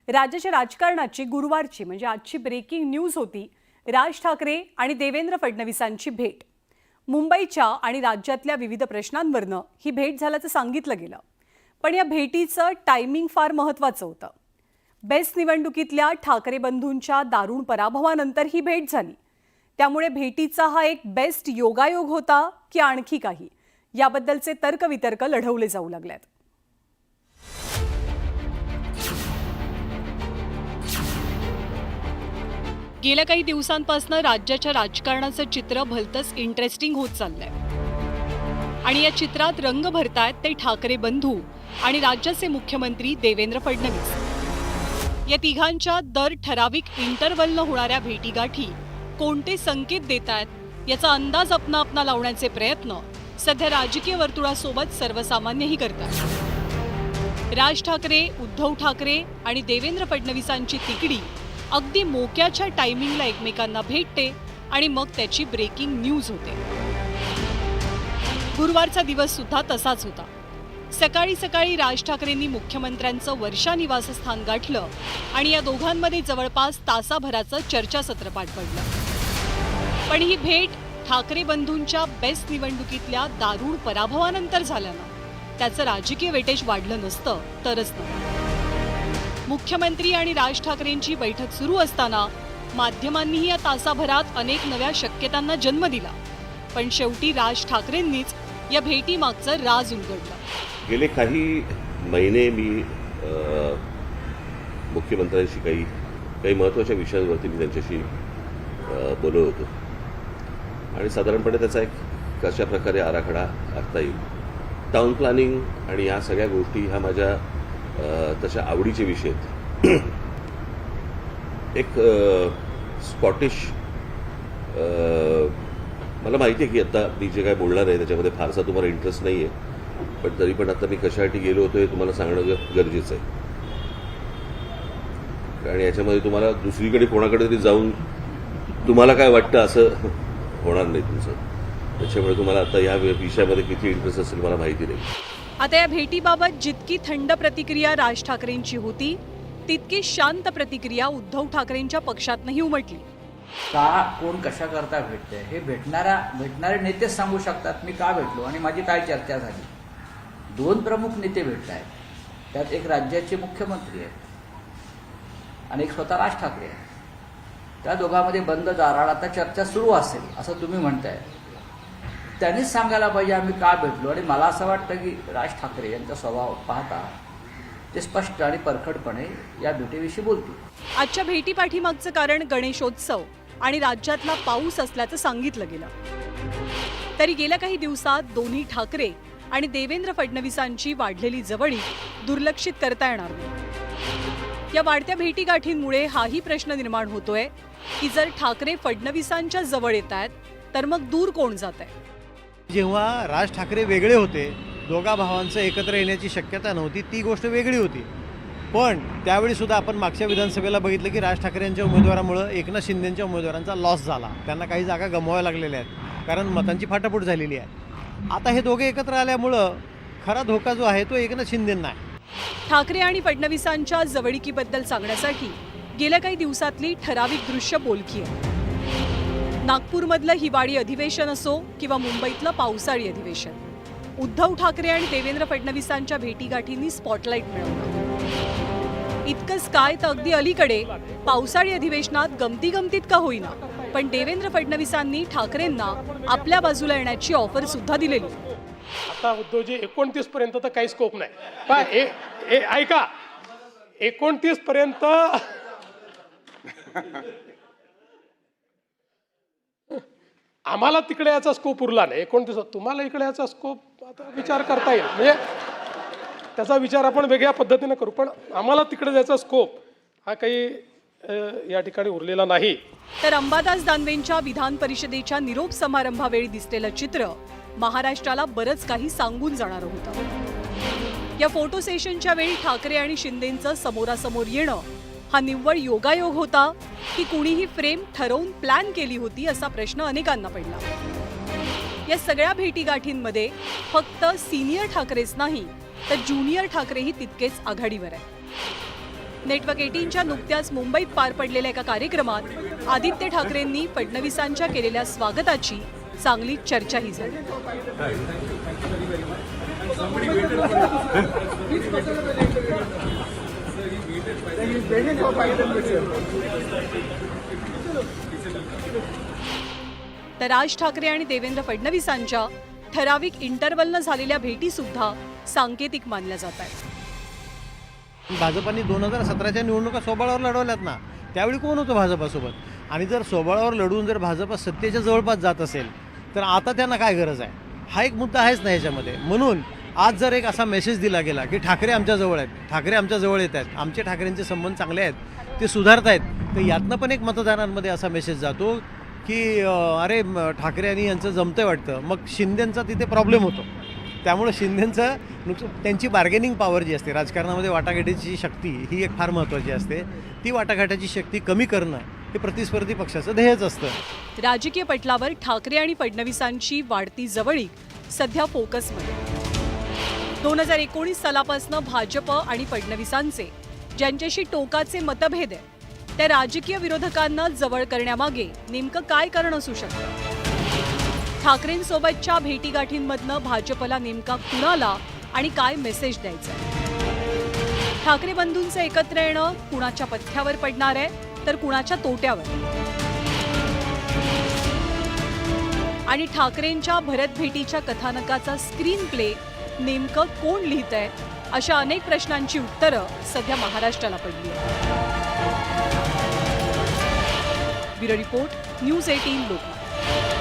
राज्याच्या राजकारणाची गुरुवारची म्हणजे आजची ब्रेकिंग न्यूज होती राज ठाकरे आणि देवेंद्र फडणवीसांची भेट। मुंबईच्या आणि राज्यातल्या विविध प्रश्नांवरनं ही भेट झाल्याचं सांगितलं गेलं, पण या भेटीचं टायमिंग फार महत्त्वाचं होतं। बेस्ट निवडणुकीतल्या ठाकरे बंधूंच्या दारुण पराभवानंतर ही भेट झाली, त्यामुळे भेटीचा हा एक बेस्ट योगायोग होता की आणखी काही, याबद्दलचे तर्कवितर्क लढवले जाऊ लागलेत। गेल्या काही दिवसांपासून राज्याच्या राजकारणाचं चित्र भलतंच इंटरेस्टिंग होत चाललंय आणि या चित्रात रंग भरतायत ते ठाकरे बंधू आणि राज्याचे मुख्यमंत्री देवेंद्र फडणवीस। या तिघांच्या दर ठराविक इंटरव्हलनं होणाऱ्या भेटीगाठी कोणते संकेत देतायत याचा अंदाज आपणा लावण्याचे प्रयत्न सध्या राजकीय वर्तुळासोबत सर्वसामान्यही करतात। राज ठाकरे, उद्धव ठाकरे आणि देवेंद्र फडणवीसांची तिकडी अगदी मोक्याच्या टायमिंगला एकमेकांना भेटते आणि मग त्याची ब्रेकिंग न्यूज होते। गुरुवारचा दिवस सुद्धा तसाच होता। सकाळी सकाळी राज ठाकरेंनी मुख्यमंत्र्यांचं वर्षा निवासस्थान गाठलं आणि या दोघांमध्ये जवळपास तासाभराचं चर्चासत्र पार पडलं। पण ही भेट ठाकरे बंधूंच्या बेस्ट निवडणुकीतल्या दारुण पराभवानंतर झाल्यानं त्याचं राजकीय वेटेज वाढलं नसतं तरच नव्हतं। मुख्यमंत्री आणि राज ठाकरेंची बैठक सुरू असताना माध्यमांनीही या तासाभरात अनेक नव्या शक्यतांना जन्म दिला, पण शेवटी राज ठाकरेंनीच या भेटीमागचं राज उलगडलं। गेले काही महिने मी मुख्यमंत्र्यांशी काही महत्त्वाच्या विषयांवरती मी त्यांच्याशी बोलत होतो आणि साधारणपणे त्याचा एक कशा प्रकारे आराखडा आखता येईल, टाउन प्लॅनिंग आणि या सगळ्या गोष्टी ह्या माझ्या तशा आवडीचे विषय आहेत। एक स्कॉटिश मला माहिती आहे की आता मी जे काय बोलणार आहे त्याच्यामध्ये फारसा तुम्हाला इंटरेस्ट नाही आहे, पण तरी पण आता मी कशासाठी गेलो होतो हे तुम्हाला सांगणं गरजेचं आहे, कारण याच्यामध्ये तुम्हाला दुसरीकडे कोणाकडे तरी जाऊन तुम्हाला काय वाटतं असं होणार नाही तुमचं, त्याच्यामुळे तुम्हाला आता या विषयामध्ये किती इंटरेस्ट असेल मला माहिती नाही। आता या भेटीबाबत जितकी थंड प्रतिक्रिया राज ठाकरेंची होती, तितकी शांत प्रतिक्रिया उद्धव ठाकरेंच्या पक्षातनंही उमटली। का कोण कशा करता भेटते हे भेटणारे नेतेच सांगू शकतात मी का भेटलो आणि माझी काय चर्चा झाली। दोन प्रमुख नेते भेटत आहेत, त्यात एक राज्याचे मुख्यमंत्री आहेत आणि एक स्वतः राज ठाकरे आहेत। त्या दोघांमध्ये बंद दारात आता चर्चा सुरू असेल असं तुम्ही म्हणताय, त्यांनीच सांगायला पाहिजे आम्ही का भेटलो। आणि मला असं वाटतं की राज ठाकरे यांचा स्वभाव पाहता ते स्पष्ट आणि परखडपणे या भेटीविषयी बोलतील। आजच्या भेटीपाठीमागचं कारण गणेशोत्सव आणि राज्यातला पाऊस असल्याचं सांगितलं गेलं, तरी गेल्या काही दिवसात दोन्ही ठाकरे आणि देवेंद्र फडणवीसांची वाढलेली जवळीक दुर्लक्षित करता येणार नाही। या वाढत्या भेटीगाठींमुळे हाही प्रश्न निर्माण होतोय की जर ठाकरे फडणवीसांच्या जवळ येत आहेत तर मग दूर कोण जात आहे। जेव्हा राज ठाकरे वेगळे होते, दोघा भावांचं एकत्र येण्याची शक्यता नव्हती, ती गोष्ट वेगळी होती, पण त्यावेळी सुद्धा आपण मागच्या विधानसभेला बघितलं की राज ठाकरे यांच्या उमेदवारामुळे एकनाथ शिंदेंच्या उमेदवारांचा लॉस झाला, त्यांना काही जागा गमवाव्या लागलेल्या आहेत कारण मतांची फाटाफूट झालेली आहे। आता हे दोघे एकत्र आल्यामुळं खरा धोका जो आहे तो एकनाथ शिंदेंना आहे। ठाकरे आणि फडणवीसांच्या जवळीकीबद्दल सांगण्यासाठी गेल्या काही दिवसातली ठराविक दृश्य बोलकी आहे। नागपूरमधलं हिवाळी अधिवेशन असो किंवा मुंबईतलं पावसाळी अधिवेशन, उद्धव ठाकरे आणि देवेंद्र फडणवीसांच्या भेटीगाठींनी स्पॉटलाईट मिळवलं। इतकंच काय तर अगदी अलीकडे पावसाळी अधिवेशनात गमतीत का होईना पण देवेंद्र फडणवीसांनी ठाकरेंना आपल्या बाजूला येण्याची ऑफर सुद्धा दिलेली। आता उद्धवजी 29 पर्यंत तर काही स्कोप नाही, ऐका 29 पर्यंत आम्हाला तिकडे याचा स्कोप उरला नाही। 29 तुम्हाला इकडे याचा स्कोप आता विचार करता येईल, म्हणजे त्याचा विचार आपण वेगळ्या पद्धतीने करू, पण आम्हाला तिकडे जायचा स्कोप हा काही या ठिकाणी उरलेला नाही। तर अंबादास दानवेंच्या विधान परिषदेच्या निरोप समारंभावेळी दिसलेलं चित्र महाराष्ट्राला बरंच काही सांगून जाणार होतं। या फोटो सेशनच्या वेळी ठाकरे आणि शिंदेंचं समोरासमोर येणं हा निव्वळ योगायोग होता की कुणीही फ्रेम ठरवून प्लॅन केली होती असा प्रश्न अनेकांना पडला। या सगळ्या भेटीगाठींमध्ये फक्त सिनियर ठाकरेच नाही तर ज्युनियर ठाकरेही तितकेच आघाडीवर आहेत। नेटवर्क 18च्या नुकत्याच मुंबईत पार पडलेल्या एका कार्यक्रमात आदित्य ठाकरेंनी फडणवीसांच्या केलेल्या स्वागताची चांगली चर्चाही झाली. तर राज ठाकरे आणि देवेंद्र फडणवीसांच्या ठराविक इंटरव्हलनं झालेल्या भेटी सुद्धा सांकेतिक मानल्या जात आहेत. भाजपाने 2017च्या निवडणुका स्वबळावर लढवल्यात ना, त्यावेळी कोण होतं भाजपासोबत? आणि जर स्वबळावर लढवून जर भाजपा सत्तेच्या जवळपास जात असेल तर आता त्यांना काय गरज आहे? हा एक मुद्दा आहेच ना ह्याच्यामध्ये. म्हणून आज जर एक असा मेसेज दिला गेला की ठाकरे आमच्या जवळ आहेत, ठाकरे आमच्या जवळ येत आहेत, आमचे ठाकरेंचे संबंध चांगले आहेत, ते सुधारत आहेत, तर यातनं पण एक मतदारांमध्ये असा मेसेज जातो की अरे ठाकरे आणि यांचं जमतंय वाटतं. मग शिंदेंचा तिथे प्रॉब्लेम होतो. त्यामुळे शिंदेंचं त्यांची बार्गेनिंग पॉवर जी असते राजकारणामध्ये, वाटाघाटीची शक्ती ही एक फार महत्त्वाची असते. ती वाटाघाटाची शक्ती कमी करणं हे प्रतिस्पर्धी पक्षाचं ध्येयच असतं. राजकीय पटलावर ठाकरे आणि फडणवीसांची वाढती जवळीक सध्या फोकसमध्ये. 2019 सालापासून भाजप आणि फडणवीसांचे ज्यांच्याशी टोकाचे मतभेद आहे त्या राजकीय विरोधकांना जवळ करण्यामागे नेमकं काय कारण असू शकतं? ठाकरेंसोबतच्या भेटीगाठींमधनं भाजपला नेमका कुणाला आणि काय मेसेज द्यायचा? ठाकरे बंधूंचं एकत्र येणं कुणाच्या पथ्यावर पडणार आहे तर कुणाच्या तोट्यावर? आणि ठाकरेंच्या भरत भेटीच्या कथानकाचा स्क्रीन प्ले नेमकं कोण लिहितंय? अशा अनेक प्रश्नांची उत्तरं सध्या महाराष्ट्राला पडली आहेत. Bureau report, news 18 Lokmat.